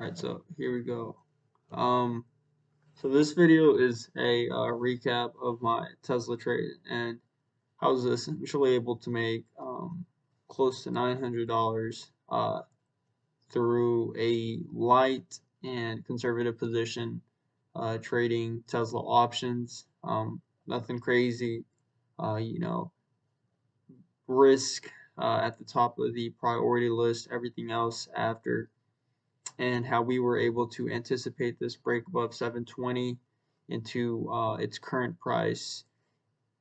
Alright, so here we go. Um, so this video is a recap of my Tesla trade, and I was essentially able to make close to $900 through a light and conservative position trading Tesla options. Nothing crazy, you know, risk at the top of the priority list, everything else after, and how we were able to anticipate this break above 720 into its current price,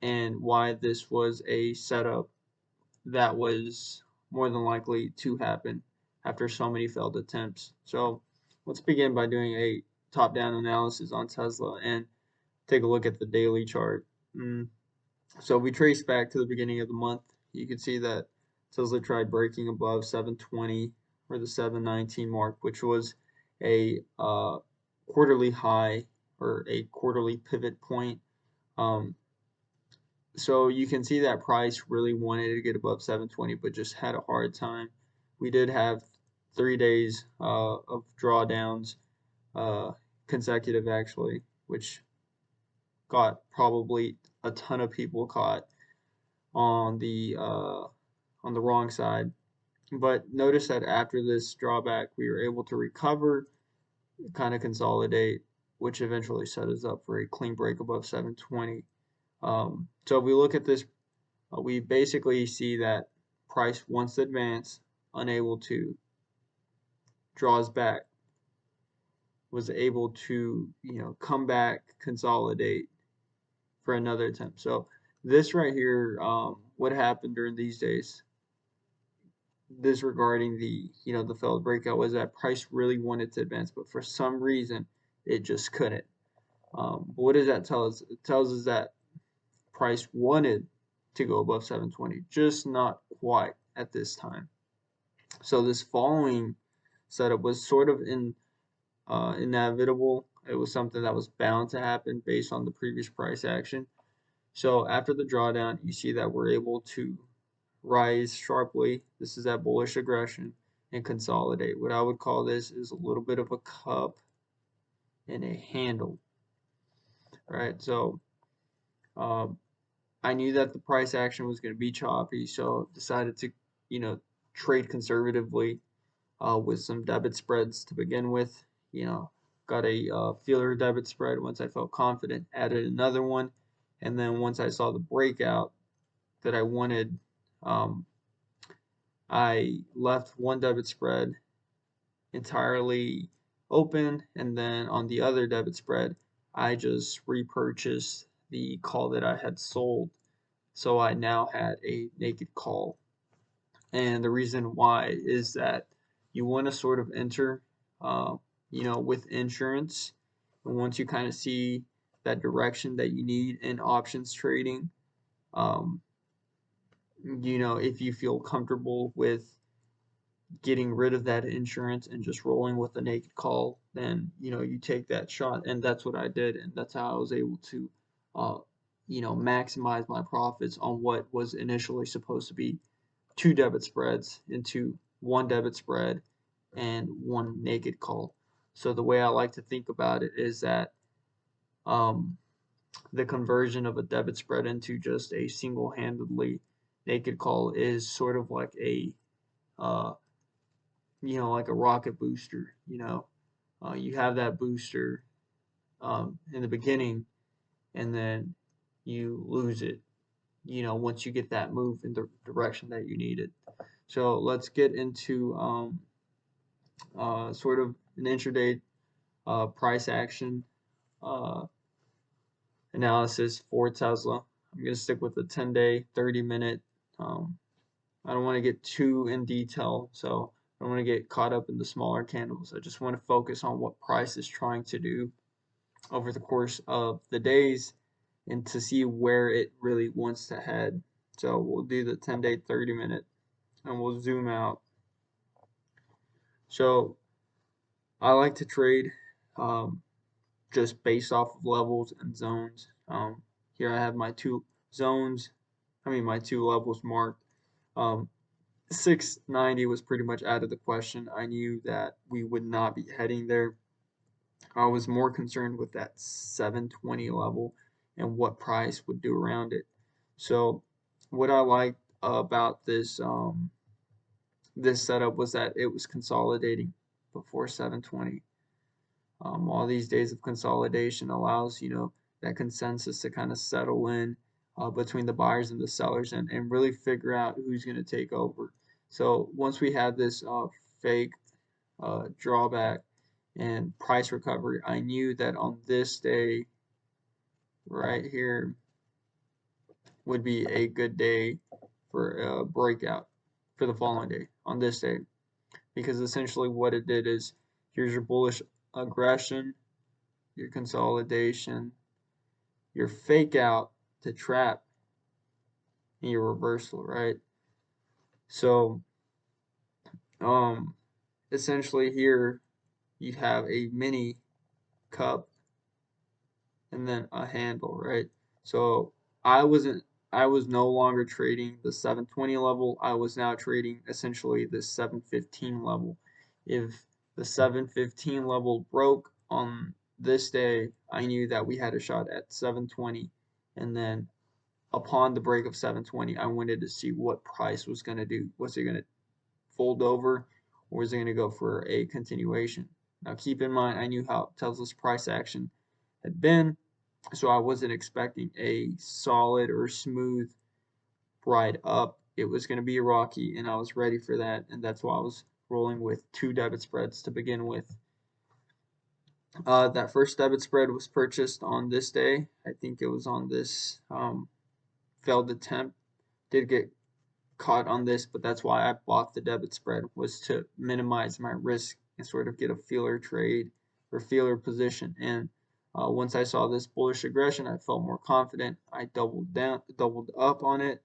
and why this was a setup that was more than likely to happen after so many failed attempts. So let's begin by doing a top-down analysis on Tesla and take a look at the daily chart. So we trace back to the beginning of the month. You can see that Tesla tried breaking above 720 or the 719 mark, which was a quarterly high or a quarterly pivot point. So you can see that price really wanted to get above 720, but just had a hard time. We did have 3 days of drawdowns, consecutive actually, which got probably a ton of people caught on the wrong side. But notice that after this drawback, we were able to recover, kind of consolidate, which eventually set us up for a clean break above 720. So if we look at this, we basically see that price once advanced, unable to, draws back, was able to come back, consolidate for another attempt. So this right here, what happened during these days, disregarding the failed breakout, was that price really wanted to advance, but for some reason it just couldn't. But what does that tell us? It tells us that price wanted to go above 720, just not quite at this time. So this following setup was sort of inevitable. It was something that was bound to happen based on the previous price action. So after the drawdown, you see that we're able to rise sharply. This is that bullish aggression, and consolidate. What I would call this is a little bit of a cup and a handle. Right? So I knew that the price action was going to be choppy, so decided to trade conservatively with some debit spreads to begin with. Got a feeler debit spread once I felt confident, added another one, and then once I saw the breakout that I wanted, I left one debit spread entirely open, and then on the other debit spread, I just repurchased the call that I had sold. So I now had a naked call. And the reason why is that you want to sort of enter, with insurance. And once you kind of see that direction that you need in options trading, um, if you feel comfortable with getting rid of that insurance and just rolling with a naked call, then you take that shot, and that's what I did, and that's how I was able to, maximize my profits on what was initially supposed to be two debit spreads into one debit spread and one naked call. So the way I like to think about it is that um, the conversion of a debit spread into just a single-handedly naked call is sort of like a uh, like a rocket booster. You have that booster in the beginning, and then you lose it. Once you get that move in the direction that you need it. So let's get into sort of an intraday price action uh, analysis for Tesla. I'm going to stick with the 10-day, 30-minute. I don't want to get too in detail, so I don't want to get caught up in the smaller candles. I just want to focus on what price is trying to do over the course of the days and to see where it really wants to head. So we'll do the 10-day, 30-minute, and we'll zoom out. So I like to trade just based off of levels and zones. Here I have my two zones, my two levels marked. 690 was pretty much out of the question. I knew that we would not be heading there. I was more concerned with that 720 level and what price would do around it. So what I liked about this setup was that it was consolidating before 720. All these days of consolidation allows, that consensus to kind of settle in between the buyers and the sellers, and really figure out who's going to take over. So once we had this fake drawback and price recovery, I knew that on this day right here would be a good day for a breakout for the following day on this day, because essentially what it did is, here's your bullish aggression, your consolidation, your fake out to trap, and your reversal, right? So um essentially here you have a mini cup and then a handle, right? So I wasn't I was no longer trading the 720 level. I was now trading essentially the 715 level. If the 715 level broke on this day, I knew that we had a shot at 720, and then upon the break of 720, I wanted to see what price was going to do. Was it going to fold over, or was it going to go for a continuation? Now keep in mind, I knew how Tesla's price action had been, so I wasn't expecting a solid or smooth ride up. It was going to be rocky, and I was ready for that, and that's why I was rolling with 2 debit spreads to begin with. That first debit spread was purchased on this day. I think it was on this failed attempt. Did get caught on this, but that's why I bought the debit spread, was to minimize my risk and sort of get a feeler trade or feeler position. And once I saw this bullish aggression, I felt more confident. I doubled up on it,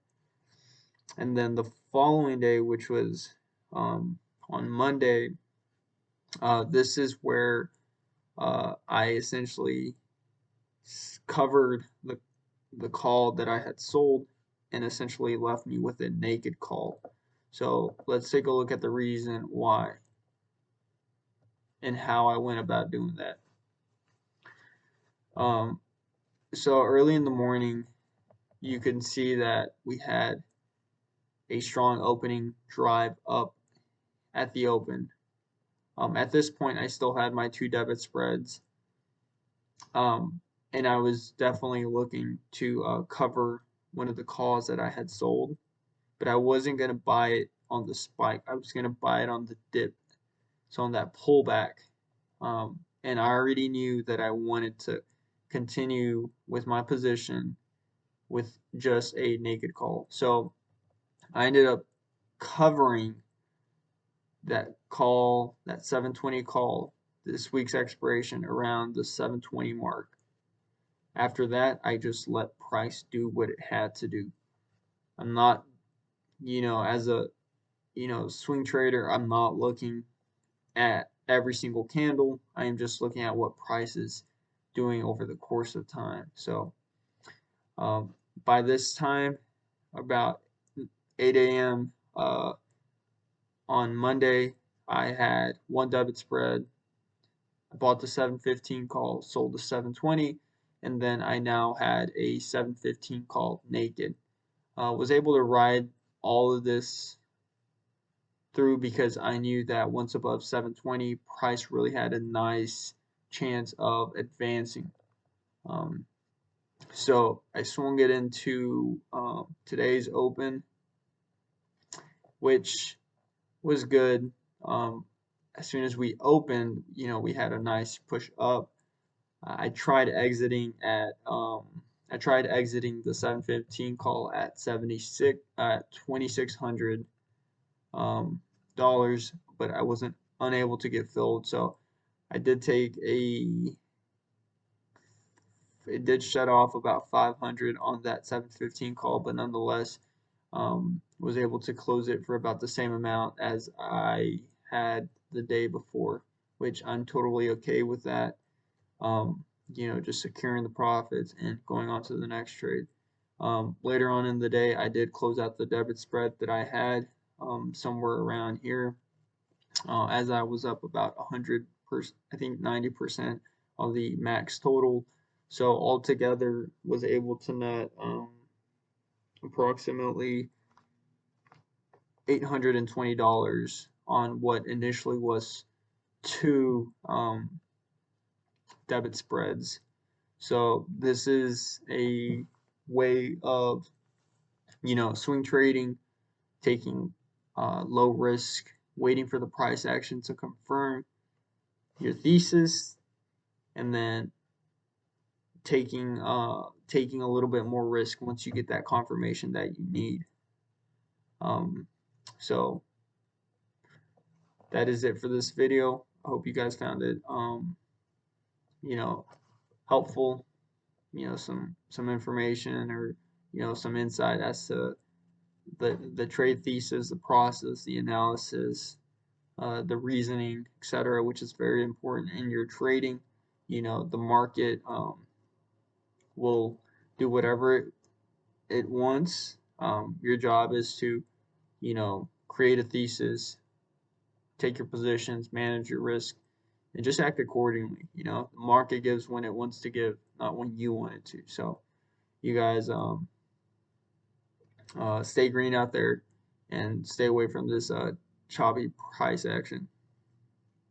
and then the following day, which was on Monday, this is where I essentially covered the call that I had sold, and essentially left me with a naked call. So let's take a look at the reason why and how I went about doing that. So early in the morning, you can see that we had a strong opening drive up at the open. At this point, I still had my 2 debit spreads, and I was definitely looking to cover one of the calls that I had sold, but I wasn't going to buy it on the spike. I was going to buy it on the dip, so on that pullback. And I already knew that I wanted to continue with my position with just a naked call. So I ended up covering that call, that 720 call, this week's expiration around the 720 mark. After that, I just let price do what it had to do. I'm not, as a, swing trader, I'm not looking at every single candle. I am just looking at what price is doing over the course of time. So by this time, about 8 a.m. On Monday, I had 1 debit spread. I bought the 715 call, sold the 720, and then I now had a 715 call naked. Was able to ride all of this through because I knew that once above 720, price really had a nice chance of advancing. So I swung it into today's open, which was good. As soon as we opened, we had a nice push up. I tried exiting the 715 call at 2,600 dollars, but I wasn't unable to get filled. So I did take it did shut off about 500 on that 715 call, but nonetheless was able to close it for about the same amount as I had the day before, which I'm totally okay with that. Just securing the profits and going on to the next trade. Later on in the day, I did close out the debit spread that I had. somewhere around here, as I was up about 100%, I think 90% of the max total. So altogether was able to net approximately $820 on what initially was two debit spreads. So this is a way of, swing trading, taking low risk, waiting for the price action to confirm your thesis, and then taking a little bit more risk once you get that confirmation that you need. So that is it for this video. I hope you guys found it you know helpful, some information, or some insight as to the trade thesis, the process, the analysis, the reasoning, etc., which is very important in your trading. The market will do whatever it wants. Your job is to, create a thesis, take your positions, manage your risk, and just act accordingly. The market gives when it wants to give, not when you want it to. So you guys stay green out there and stay away from this choppy price action.